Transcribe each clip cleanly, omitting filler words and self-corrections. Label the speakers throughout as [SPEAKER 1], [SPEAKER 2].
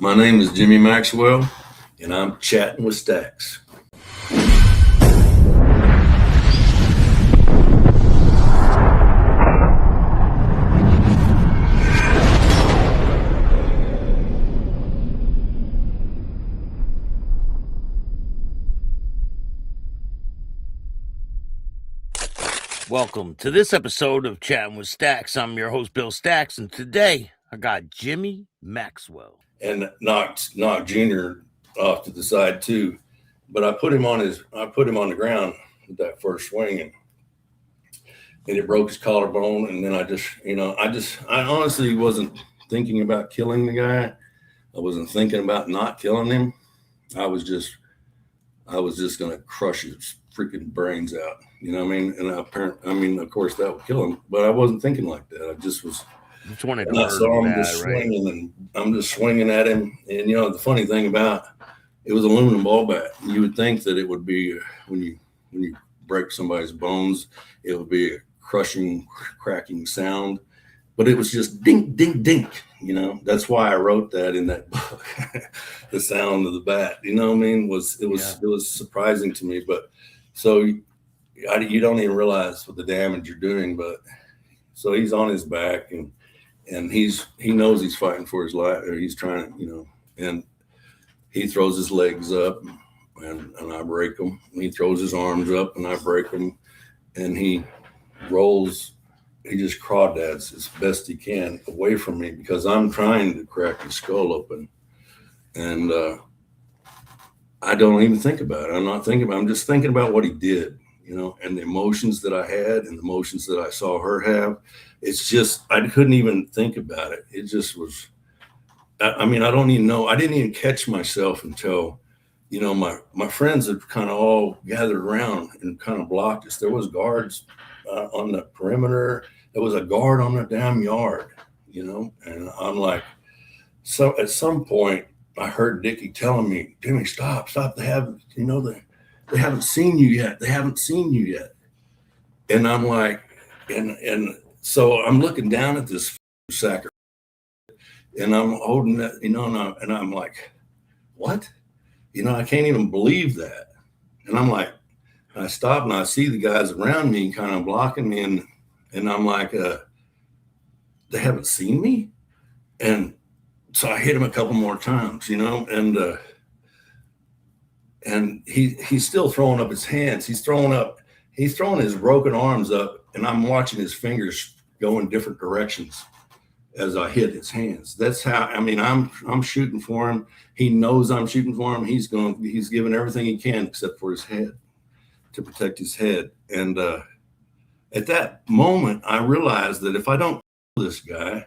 [SPEAKER 1] My name is Jimmy Maxwell, and I'm chatting with Staxx.
[SPEAKER 2] Welcome to this episode of Chattin with Staxx. I'm your host, Bill Staxx, and today I got Jimmy Maxwell.
[SPEAKER 1] And knocked Junior off to the side too, but I put him on the ground with that first swing, and it broke his collarbone. And then I honestly wasn't thinking about killing the guy. I wasn't thinking about not killing him. I was just gonna crush his freaking brains out. You know what I mean? And of course that would kill him, but I wasn't thinking like that. I just was.
[SPEAKER 2] Just wanted to
[SPEAKER 1] I saw him just swinging, and I'm just swinging at him. And the funny thing about it was aluminum ball bat. You would think that it would be when you break somebody's bones, it would be a crushing, cracking sound, but it was just dink, dink, dink. That's why I wrote that in that book. The sound of the bat. You know what I mean? It was surprising to me, but so you don't even realize what the damage you're doing. But so he's on his back, and he knows he's fighting for his life, or he's trying to, and he throws his legs up, and I break them. And he throws his arms up, and I break them, and he just crawdads as best he can away from me because I'm trying to crack his skull open, and I don't even think about it. I'm just thinking about what he did, and the emotions that I had and the emotions that I saw her have. It's just, I couldn't even think about it. It just was, I don't even know. I didn't even catch myself until, my friends had kind of all gathered around and kind of blocked us. There was guards on the perimeter. There was a guard on the damn yard, and I'm like, so at some point I heard Dickie telling me, Jimmy, stop. They haven't, they haven't seen you yet. They haven't seen you yet. And I'm like, and so I'm looking down at this sack, and I'm holding that, and I'm like, what? I can't even believe that. And I'm like, I stop and I see the guys around me kind of blocking me, and I'm like, they haven't seen me? And so I hit him a couple more times, and he's still throwing up his hands. He's throwing his broken arms up, and I'm watching his fingers go in different directions as I hit his hands. That's how, I'm shooting for him. He knows I'm shooting for him. He's giving everything he can except for his head, to protect his head. And at that moment, I realized that if I don't kill this guy,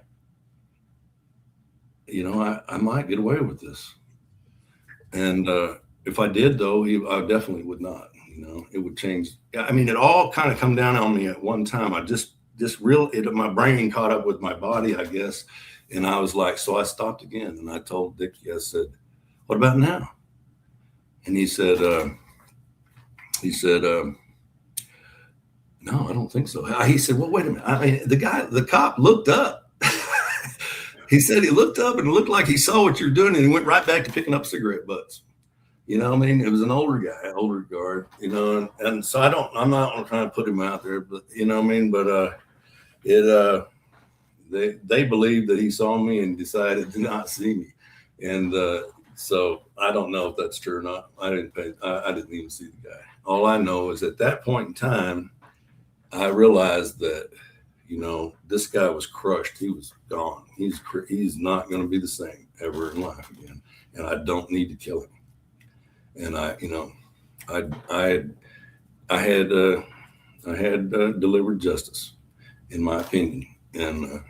[SPEAKER 1] I might get away with this. And if I did, though, I definitely would not. It would change. It all kind of come down on me at one time. I my brain caught up with my body, I guess. And I was like, so I stopped again. And I told Dickie, I said, what about now? And he said, no, I don't think so. He said, well, wait a minute. The cop looked up. He said he looked up and it looked like he saw what you're doing. And he went right back to picking up cigarette butts. It was an older guy, older guard, and so I'm not trying to put him out there, but but they believed that he saw me and decided to not see me. And so I don't know if that's true or not. I didn't even see the guy. All I know is at that point in time, I realized that, this guy was crushed. He was gone. He's not going to be the same ever in life again. And I don't need to kill him. And I had delivered justice, in my opinion. And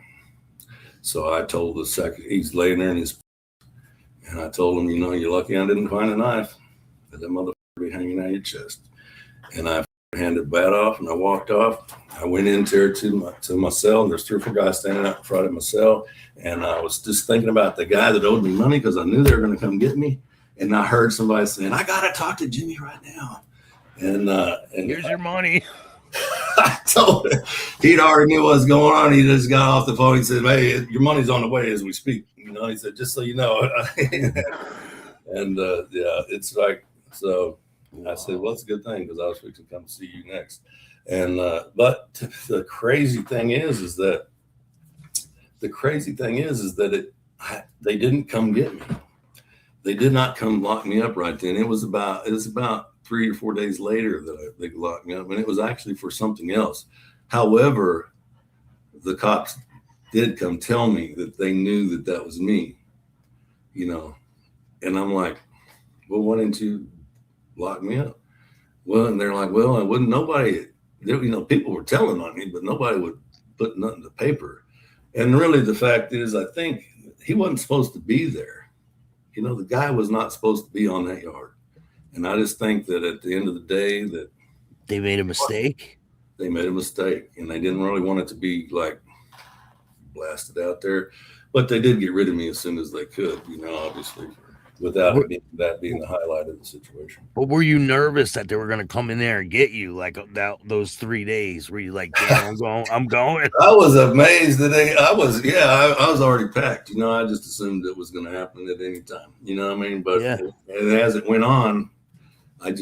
[SPEAKER 1] so I told the second, he's laying there and I told him, you're lucky I didn't find a knife. That motherfucker be hanging out your chest. And I handed the bat off and I walked off. I went into there to my cell, and there's 3 or 4 guys standing out in front of my cell. And I was just thinking about the guy that owed me money because I knew they were going to come get me. And I heard somebody saying, I got to talk to Jimmy right now. And
[SPEAKER 2] here's your money.
[SPEAKER 1] I told him he'd already knew what was going on. He just got off the phone. He said, "Hey, your money's on the way as we speak." He said, "Just so you know." And yeah, it's like so. I said, "Well, it's a good thing because I was fixing to come see you next." And but the crazy thing is that they didn't come get me. They did not come lock me up right then. It was about 3 or 4 days later that they locked me up, and it was actually for something else. However, the cops did come tell me that they knew that was me, and I'm like, well, why didn't you lock me up? Well, and they're like, well, I wouldn't. Nobody, people were telling on me, but nobody would put nothing to paper. And really, the fact is, I think he wasn't supposed to be there. The guy was not supposed to be on that yard. And I just think that at the end of the day that
[SPEAKER 2] they made a mistake.
[SPEAKER 1] They made a mistake, and they didn't really want it to be like blasted out there. But they did get rid of me as soon as they could, obviously, without that being the highlight of the situation.
[SPEAKER 2] But were you nervous that they were going to come in there and get you like those 3 days? Were you like, damn, I'm going?
[SPEAKER 1] I was amazed that I was already packed. I just assumed it was going to happen at any time. You know what I mean? But and as it went on, there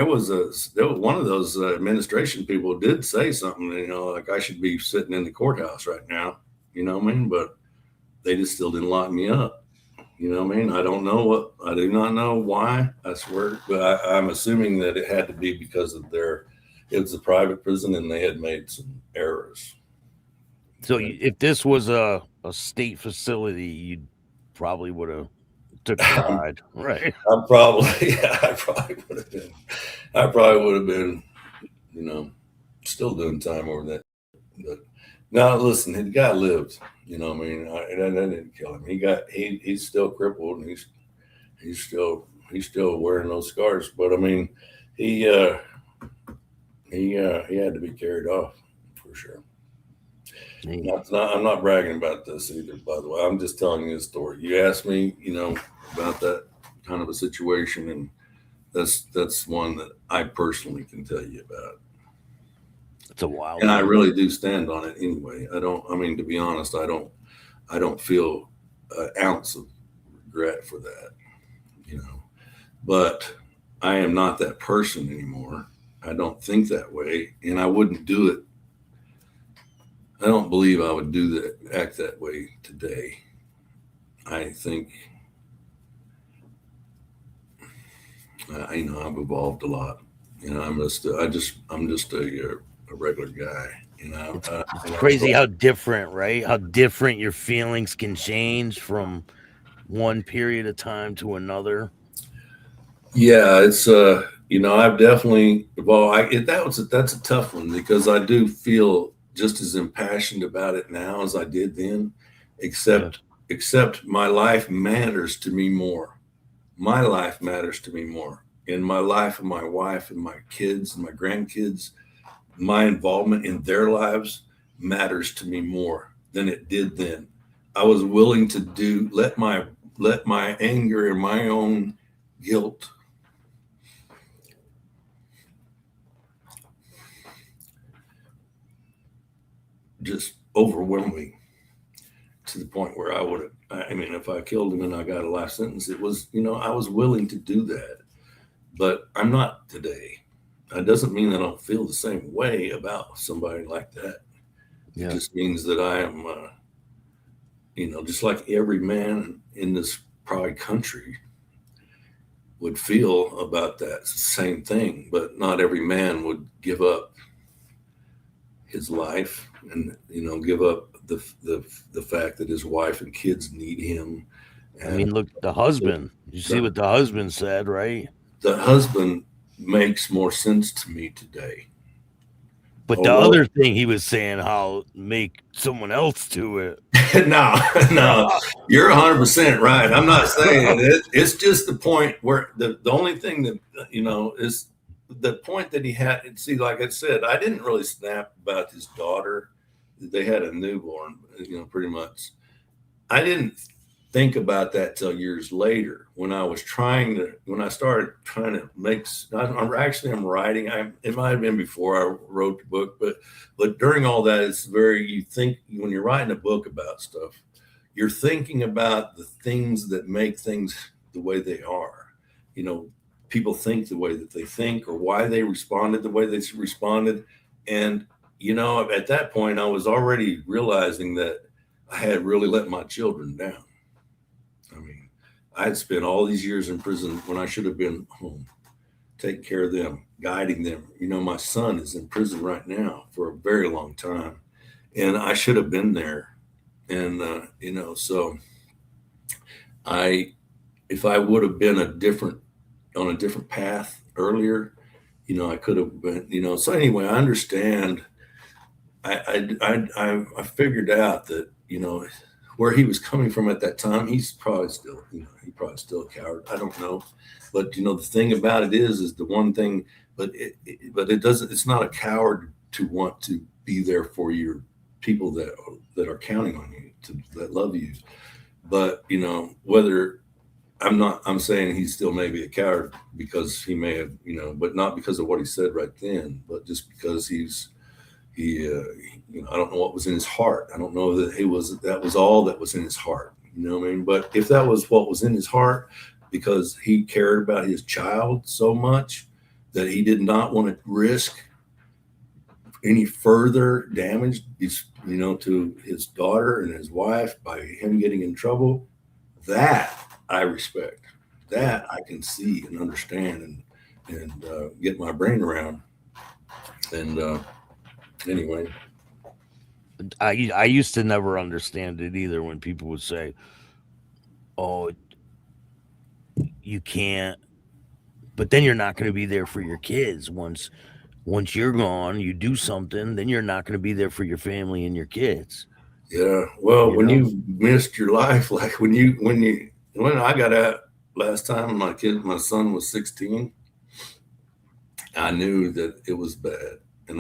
[SPEAKER 1] was one of those administration people did say something, like I should be sitting in the courthouse right now. You know what I mean? But they just still didn't lock me up. You know what I mean? I do not know why, I swear, but I'm assuming that it had to be because of it was a private prison and they had made some errors.
[SPEAKER 2] So if this was a state facility, you probably would have took a ride, right?
[SPEAKER 1] I probably would have been, still doing time over that. But now, listen, the guy lived. You know what I mean? That didn't kill him. He's still crippled, and he's still wearing those scars. But I mean, he had to be carried off for sure. I'm not bragging about this either, by the way. I'm just telling you a story. You asked me, about that kind of a situation, and that's one that I personally can tell you about.
[SPEAKER 2] It's a wild
[SPEAKER 1] and I really do stand on it anyway. To be honest, I don't feel an ounce of regret for that, but I am not that person anymore. I don't think that way, and I wouldn't do it. I don't believe I would act that way today. I think, I've evolved a lot. I'm just a regular guy.
[SPEAKER 2] It's crazy how different, right? How different your feelings can change from one period of time to another.
[SPEAKER 1] Yeah, it's I've definitely evolved. That's a tough one because I do feel just as impassioned about it now as I did then, except my life matters to me more. My life matters to me more. In my life of my wife and my kids and my grandkids, my involvement in their lives matters to me more than it did then. I was willing to let my anger and my own guilt just overwhelm me to the point where if I killed him and I got a life sentence, it was, I was willing to do that, but I'm not today. That doesn't mean I don't feel the same way about somebody like that. Yeah. It just means that I am, just like every man in this probably country would feel about that same thing, but not every man would give up his life and, give up the fact that his wife and kids need him.
[SPEAKER 2] And look, the husband, you see what the husband said, right?
[SPEAKER 1] The husband makes more sense to me today.
[SPEAKER 2] But the other thing he was saying, how make someone else do it.
[SPEAKER 1] No, you're 100% right. I'm not saying it. It's just the point where the only thing that, is the point that he had. See, like I said, I didn't really snap about his daughter. They had a newborn, pretty much. I didn't think about that till years later when I started trying to make. I'm writing. It might have been before I wrote the book, but during all that, it's you think when you're writing a book about stuff, you're thinking about the things that make things the way they are. People think the way that they think, or why they responded the way they responded. And, at that point, I was already realizing that I had really let my children down. I mean, I had spent all these years in prison when I should have been home, taking care of them, guiding them. My son is in prison right now for a very long time, and I should have been there. And, so if I would have been on a different path earlier, I could have been, so anyway, I understand. I figured out that, where he was coming from at that time. He's probably still, a coward. I don't know. But, the thing about it is the one thing, but it doesn't, it's not a coward to want to be there for your people that are counting on you, that love you. But, whether I'm saying he's still maybe a coward because he may have, but not because of what he said right then, but just because I don't know what was in his heart. I don't know that that was all that was in his heart. You know what I mean? But if that was what was in his heart, because he cared about his child so much that he did not want to risk any further damage, to his daughter and his wife by him getting in trouble, that I respect. That I can see and understand and get my brain around. And anyway,
[SPEAKER 2] I used to never understand it either when people would say, "Oh, you can't," but then you're not going to be there for your kids once you're gone. You do something, then you're not going to be there for your family and your kids.
[SPEAKER 1] Yeah. Well, when you missed your life, like when I got out last time, my son was 16. I knew that it was bad. And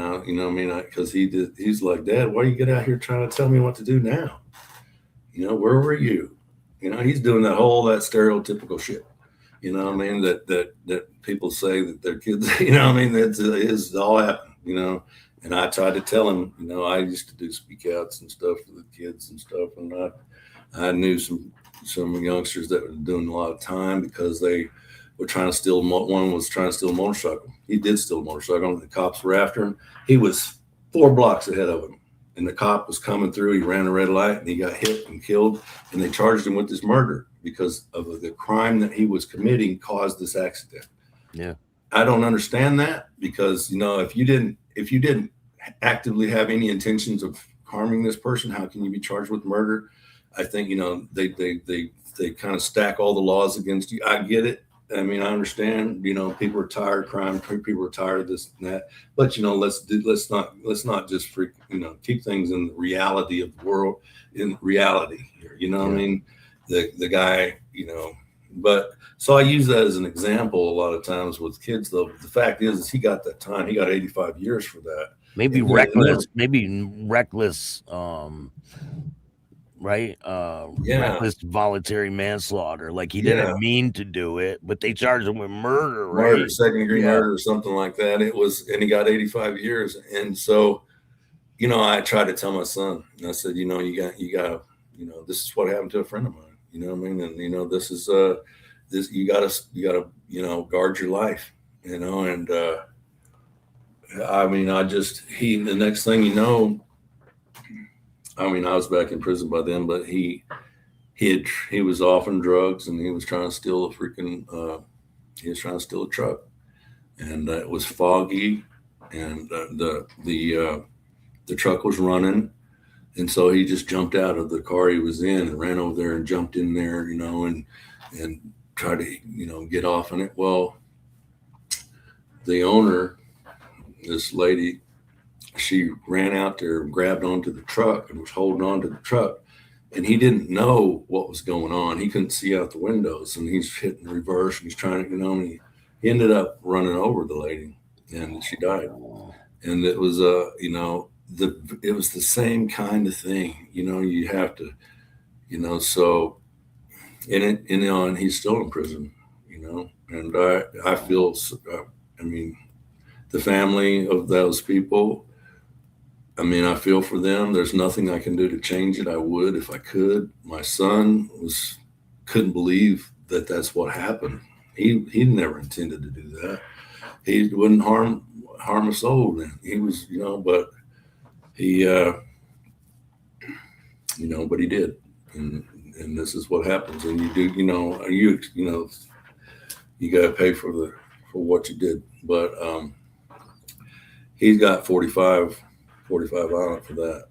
[SPEAKER 1] because he's like, Dad, why do you get out here trying to tell me what to do now? Where were you? He's doing that stereotypical shit. That people say that their kids, that's is all happened, and I tried to tell him, I used to do speak outs and stuff for the kids and stuff. And I knew some youngsters that were doing a lot of time because they were trying to steal. One was trying to steal a motorcycle. He did steal a motorcycle. The cops were after him. He was 4 blocks ahead of him, and the cop was coming through. He ran a red light, and he got hit and killed. And they charged him with this murder because of the crime that he was committing caused this accident.
[SPEAKER 2] Yeah,
[SPEAKER 1] I don't understand that because if you didn't actively have any intentions of harming this person, how can you be charged with murder? I think they kind of stack all the laws against you. I get it. I mean, I understand, people are tired of crime, people are tired of this and that, but let's not just keep things in the reality of the world, in reality here,
[SPEAKER 2] Yeah.
[SPEAKER 1] I mean, the guy, but so I use that as an example a lot of times with kids, though. But the fact is he got that time. He got 85 years for that.
[SPEAKER 2] Maybe
[SPEAKER 1] And
[SPEAKER 2] reckless, right? Reckless voluntary manslaughter. Like he didn't mean to do it, but they charged him with murder, right?
[SPEAKER 1] Murder, second-degree murder or something like that. And he got 85 years. And so, I tried to tell my son, and I said, you got, this is what happened to a friend of mine. You know what I mean? And this is this you gotta guard your life. And I mean, the next thing you know, I mean, I was back in prison by then, but he was off on drugs, and he was trying to steal a truck, and it was foggy, and the truck was running, and so he just jumped out of the car he was in and ran over there and jumped in there, and tried to get off on it. Well, the owner, this lady, she ran out there and grabbed onto the truck and was holding on to the truck, and he didn't know what was going on. He couldn't see out the windows, and he's hitting reverse, and he's trying to, and he ended up running over the lady, and she died. And it was it was the same kind of thing, you have to, so and he's still in prison, and I feel, I mean, the family of those people, I mean, I feel for them. There's nothing I can do to change it. I would if I could. My son couldn't believe that that's what happened. He never intended to do that. He wouldn't harm a soul. Then he was, but he, but he did, and this is what happens. And you do, you got to pay for what you did. But he's got 45 on it for that.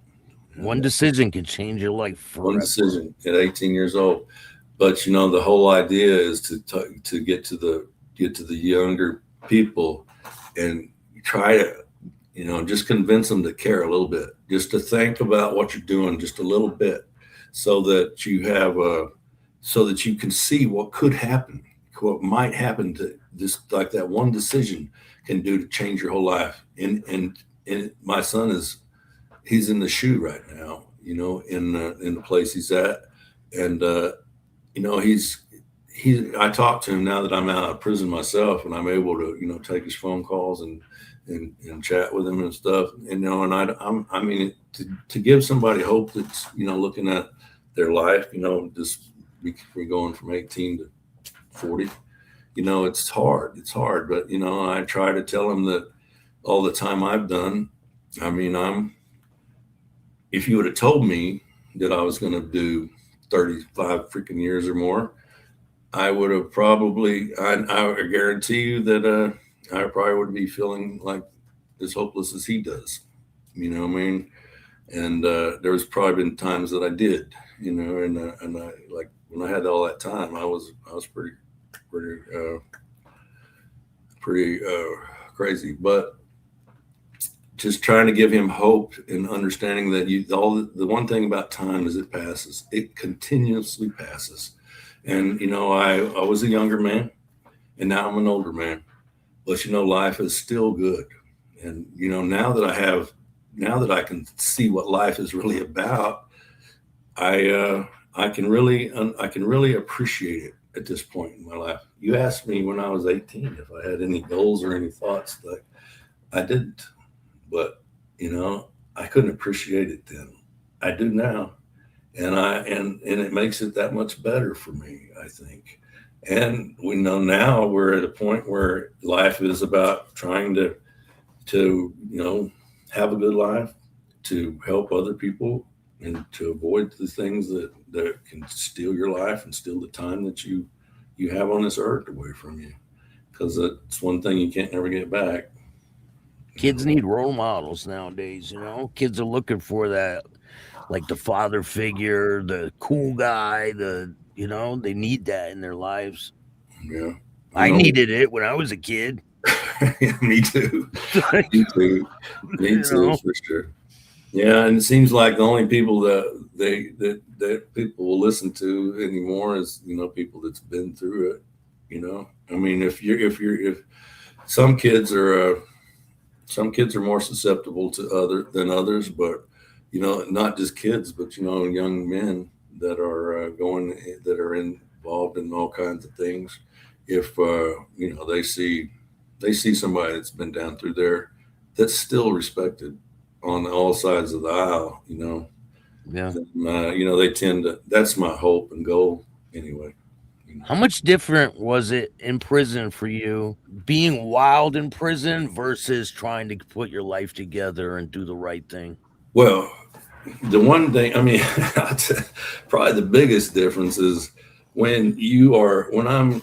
[SPEAKER 2] One decision can change your life forever.
[SPEAKER 1] One decision at 18 years old. But the whole idea is to get to the younger people and try to just convince them to care a little bit, just to think about what you're doing just a little bit, so that you can see what could happen, what might happen to just like that one decision can do to change your whole life. And my son he's in the shoe right now, in the place he's at. And, I talk to him now that I'm out of prison myself, and I'm able to, take his phone calls and chat with him and stuff. And, I mean, to give somebody hope that's, looking at their life, just we're going from 18 to 40, it's hard. It's hard. But, I try to tell him that all the time I've done, I mean, if you would have told me that I was going to do 35 freaking years or more, I would have probably, I guarantee you that I probably would be feeling like as hopeless as he does. You know what I mean? And there's probably been times that I did, and I, like, when I had all that time, I was pretty crazy. But just trying to give him hope and understanding that the one thing about time is it passes. It continuously passes. And, I was a younger man, and now I'm an older man, but, life is still good. And, now that I can see what life is really about, I can really appreciate it at this point in my life. You asked me when I was 18 if I had any goals or any thoughts. Like, I didn't, but I couldn't appreciate it then. I do now, and it makes it that much better for me, I think. And we know now we're at a point where life is about trying to have a good life, to help other people, and to avoid the things that can steal your life and steal the time that you have on this earth away from you, because it's one thing you can't never get back.
[SPEAKER 2] Kids need role models nowadays. Kids are looking for that, like the father figure, the cool guy, they need that in their lives.
[SPEAKER 1] Yeah,
[SPEAKER 2] I needed it when I was a kid.
[SPEAKER 1] Me too. Me too. Me too, for sure. Yeah, and it seems like the only people that people will listen to anymore is people that's been through it. I mean, if some kids are more susceptible to than others, but not just kids, but young men that are involved in all kinds of things. If they see somebody that's been down through there, that's still respected on all sides of the aisle,
[SPEAKER 2] Yeah.
[SPEAKER 1] They tend to. That's my hope and goal, anyway.
[SPEAKER 2] How much different was it in prison for you, being wild in prison versus trying to put your life together and do the right thing?
[SPEAKER 1] Well, the one thing, I mean, probably the biggest difference is when I'm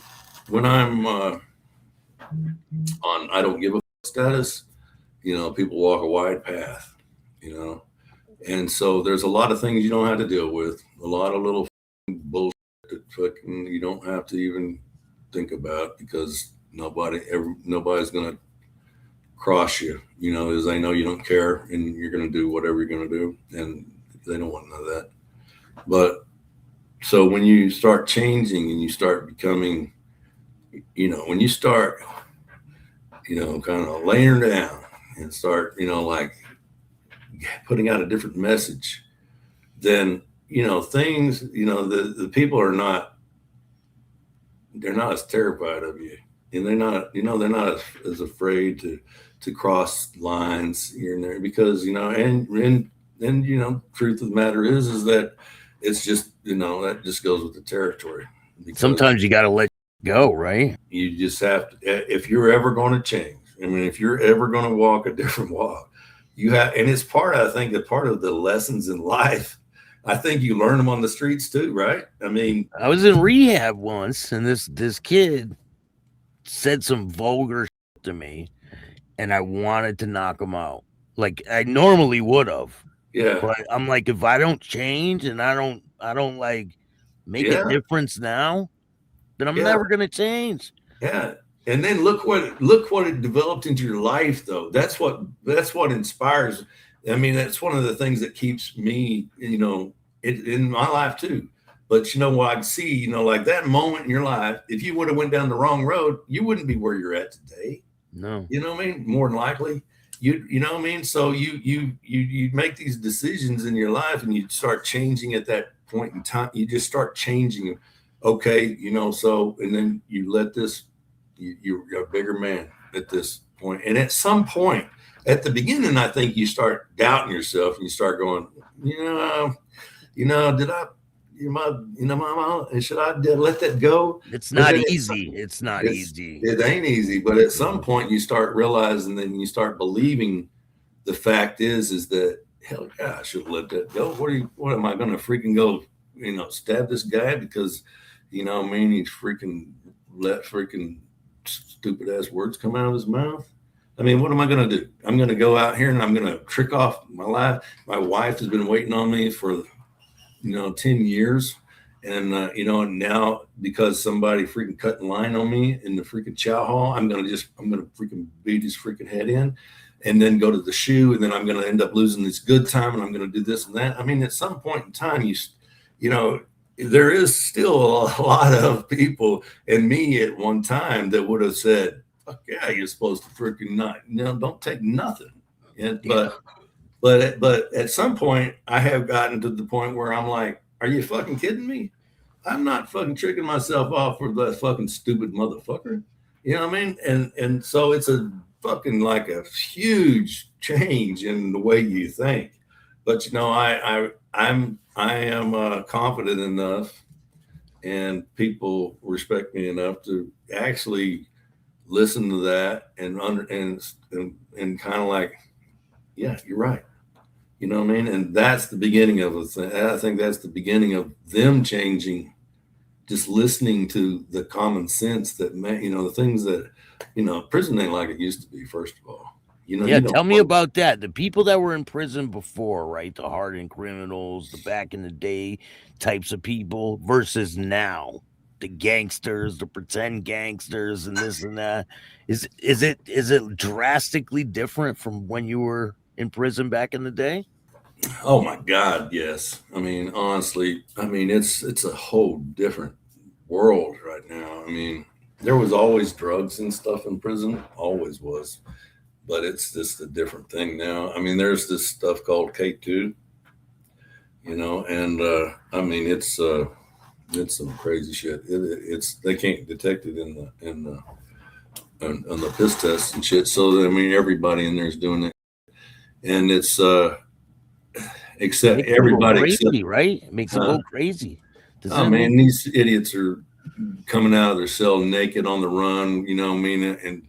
[SPEAKER 1] on I don't give a status, people walk a wide path, and so there's a lot of things you don't have to deal with, a lot of little bullshit that fucking you don't have to even think about, because nobody's gonna cross you, as they know you don't care and you're gonna do whatever you're gonna do, and they don't want to know that. But so when you start changing and you start becoming, when you start, kind of laying down and start, like putting out a different message, then, things, the people are not they're not as terrified of you, and they're not, they're not as afraid to cross lines here and there because and truth of the matter is that it's just that just goes with the territory because
[SPEAKER 2] Sometimes you got to let go, right?
[SPEAKER 1] you just have to, if you're ever going to change. I mean, if you're ever going to walk a different walk, you have, and it's I think that part of the lessons in life. I think you learn them on the streets too, right? I mean,
[SPEAKER 2] I was in rehab once, and this kid said some vulgar shit to me, and I wanted to knock him out, like I normally would have.
[SPEAKER 1] yeah,
[SPEAKER 2] But I'm like, if I don't change and I don't like make a
[SPEAKER 1] yeah,
[SPEAKER 2] difference now, then I'm
[SPEAKER 1] yeah.
[SPEAKER 2] never gonna change.
[SPEAKER 1] Yeah. And then look what it developed into your life though. That's what inspires. I mean, that's one of the things that keeps me, in my life too. But what I see, like that moment in your life, if you would have went down the wrong road, you wouldn't be where you're at today.
[SPEAKER 2] No.
[SPEAKER 1] You know what I mean? More than likely. You know what I mean? So you make these decisions in your life and you start changing at that point in time. You just start changing. Okay, so and then you let this you're a bigger man at this point. And at some point, at the beginning, I think you start doubting yourself and you start going, did I mama, should I let that go?
[SPEAKER 2] It's
[SPEAKER 1] But
[SPEAKER 2] not
[SPEAKER 1] then
[SPEAKER 2] easy. It's not easy.
[SPEAKER 1] it ain't easy, but at some point you start realizing, then you start believing the fact is that hell yeah, I should let that go. What am I gonna freaking go, stab this guy because I mean he's freaking let freaking stupid ass words come out of his mouth. I mean, what am I gonna do? I'm gonna go out here and I'm gonna trick off my life. My wife has been waiting on me for 10 years. And, now because somebody freaking cut in line on me in the freaking chow hall, I'm going to freaking beat his freaking head in and then go to the shoe. And then I'm going to end up losing this good time and I'm going to do this and that. I mean, at some point in time, there is still a lot of people and me at one time that would have said, fuck yeah, you're supposed to freaking not, don't take nothing. And, but at some point, I have gotten to the point where I'm like, are you fucking kidding me? I'm not fucking tricking myself off for that fucking stupid motherfucker. You know what I mean? And so it's a fucking like a huge change in the way you think. But I am confident enough, and people respect me enough to actually listen to that and kind of like, yeah, you're right. You know what I mean? And that's the beginning of a thing. I think that's the beginning of them changing, just listening to the common sense that, the things that, prison ain't like it used to be, first of all.
[SPEAKER 2] Yeah,
[SPEAKER 1] You don't
[SPEAKER 2] tell me about that. The people that were in prison before, right? The hardened criminals, the back in the day types of people versus now. The gangsters, the pretend gangsters and this and that. Is it drastically different from when you were in prison back in the day?
[SPEAKER 1] Oh my God, yes. I mean, honestly, I mean, it's a whole different world right now. I mean, there was always drugs and stuff in prison, always was, but it's just a different thing now. I mean, there's this stuff called K2, and I mean, it's some crazy shit. It's they can't detect it on the piss test and shit. So I mean, everybody in there is doing it, and it's except
[SPEAKER 2] Makes them go
[SPEAKER 1] everybody except.
[SPEAKER 2] crazy, right? It makes them go crazy. Does
[SPEAKER 1] Oh
[SPEAKER 2] that make
[SPEAKER 1] man, these idiots are coming out of their cell naked on the run. I mean, and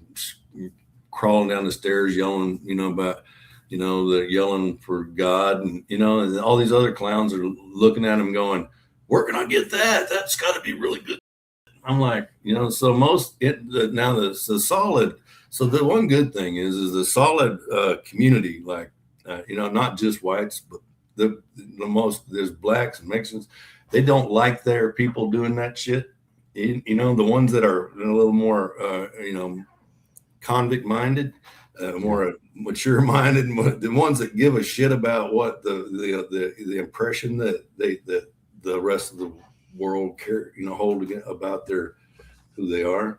[SPEAKER 1] crawling down the stairs, yelling, about, they're yelling for God, and all these other clowns are looking at them, going, "Where can I get that? That's got to be really good." I'm like, so now the solid. So the one good thing is the solid community, like, not just whites, but the most, there's blacks and Mexicans. They don't like their people doing that shit. The ones that are a little more, convict minded, more mature minded, the ones that give a shit about what the impression that the rest of the world care, hold about who they are.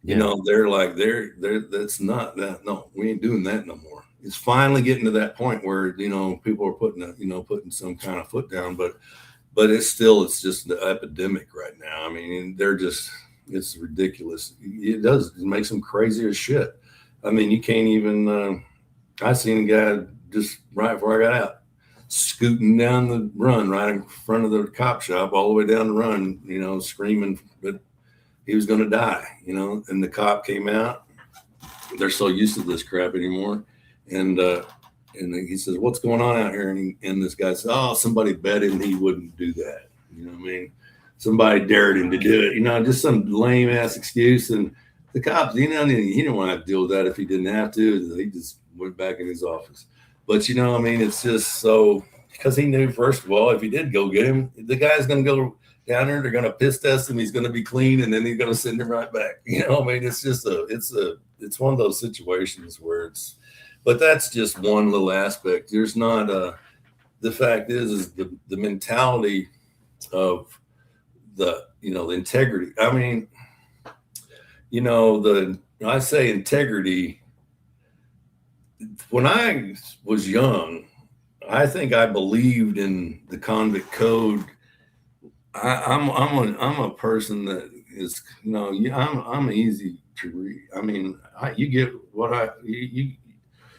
[SPEAKER 1] They're like, that's not that. No, we ain't doing that no more. It's finally getting to that point where, people are putting some kind of foot down, but it's just an epidemic right now. I mean, they're just, It's ridiculous. It does. It makes them crazy as shit. I mean, you can't even. I seen a guy just right before I got out, scooting down the run right in front of the cop shop, all the way down the run, screaming that he was going to die, and the cop came out. They're so used to this crap anymore. And he says, "What's going on out here?" And this guy says, "Oh, somebody bet him he wouldn't do that." You know what I mean? Somebody dared him to do it, just some lame ass excuse. And the cops, he didn't want to deal with that if he didn't have to. He just went back in his office. But it's just so, because he knew, first of all, if he did go get him, the guy's going to go down there, they're going to piss test him, he's going to be clean, and then he's going to send him right back. It's just it's one of those situations where but that's just one little aspect. There's not the fact is the mentality of the integrity. I mean, I say integrity. When I was young, I think I believed in the convict code. I'm a person that is, I'm easy to read. I mean, you get what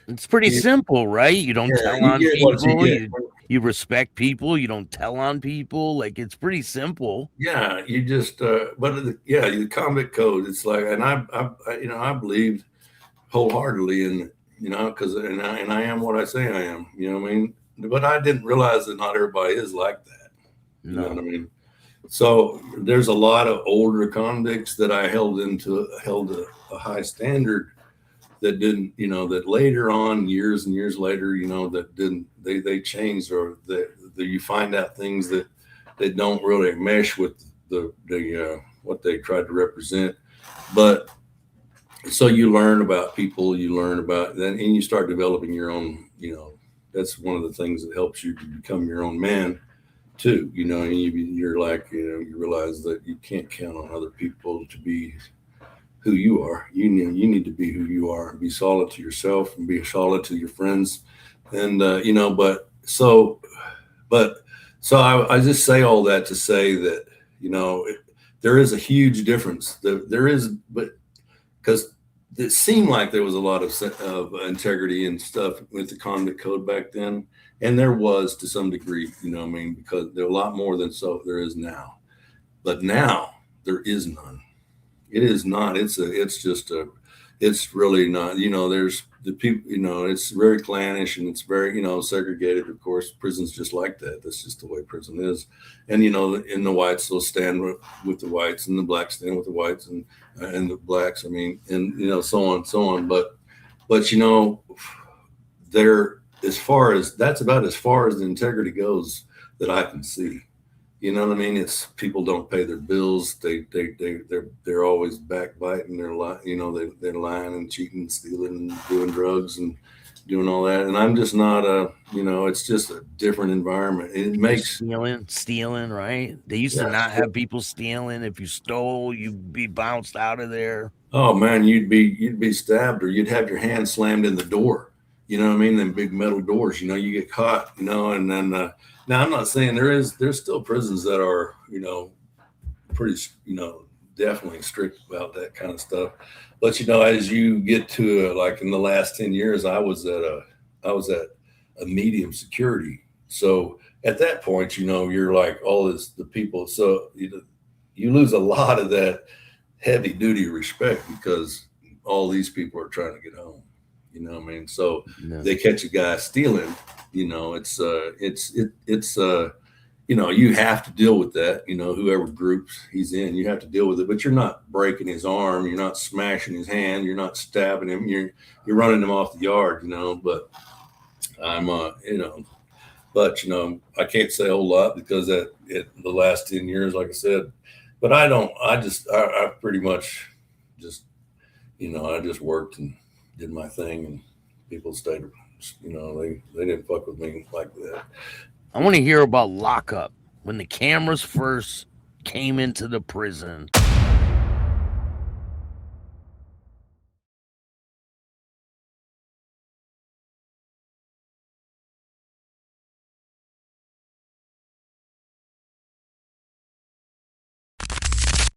[SPEAKER 2] it's pretty simple, right? You don't tell on people. You respect people. You don't tell on people. Like, it's pretty simple.
[SPEAKER 1] Yeah, you just the convict code. It's like, and I believed wholeheartedly in because I am what I say I am. You know what I mean? But I didn't realize that not everybody is like that. You know what I mean? So there's a lot of older convicts that I held a high standard that didn't, that later on, years and years later, that didn't, they changed, or that you find out things that they don't really mesh with the what they tried to represent. But so you learn about people, you learn about then, and you start developing your own, that's one of the things that helps you to become your own man too, and you're like, you realize that you can't count on other people to be who you are. You need to be who you are and be solid to yourself and be solid to your friends. And, so I just say all that to say that, there is a huge difference. There is, but because it seemed like there was a lot of integrity and stuff with the convict code back then. And there was, to some degree, because there are a lot more than there is now. But now there is none. It is not. It's really not. There's the people. It's very clannish and it's very segregated. Of course, prison's just like that. That's just the way prison is. And in the whites, they'll stand with the whites, and the blacks stand with the whites, and the blacks. I mean, and so on. But they're that's about as far as the integrity goes that I can see. You know what I mean? It's people don't pay their bills. They're always backbiting. They're lying and cheating, and stealing, and doing drugs and doing all that. And I'm just not it's just a different environment. It makes
[SPEAKER 2] stealing, right? They used to not have people stealing. If you stole, you'd be bounced out of there.
[SPEAKER 1] Oh man, you'd be stabbed, or you'd have your hand slammed in the door. You know what I mean? Them big metal doors. You get caught. And then. Now, I'm not saying there's still prisons that are, pretty, definitely strict about that kind of stuff. But, as you get to like in the last 10 years, I was at a medium security. So at that point, you're like the people. So you lose a lot of that heavy duty respect because all these people are trying to get home. You know what I mean? So they catch a guy stealing. You have to deal with that, whoever groups he's in, you have to deal with it, but you're not breaking his arm. You're not smashing his hand. You're not stabbing him. You're running him off the yard, but I'm, I can't say a whole lot because the last 10 years, like I said, but I pretty much just, I just worked and did my thing, and people stayed. They didn't fuck with me like that.
[SPEAKER 2] I want to hear about Lockup. When the cameras first came into the prison,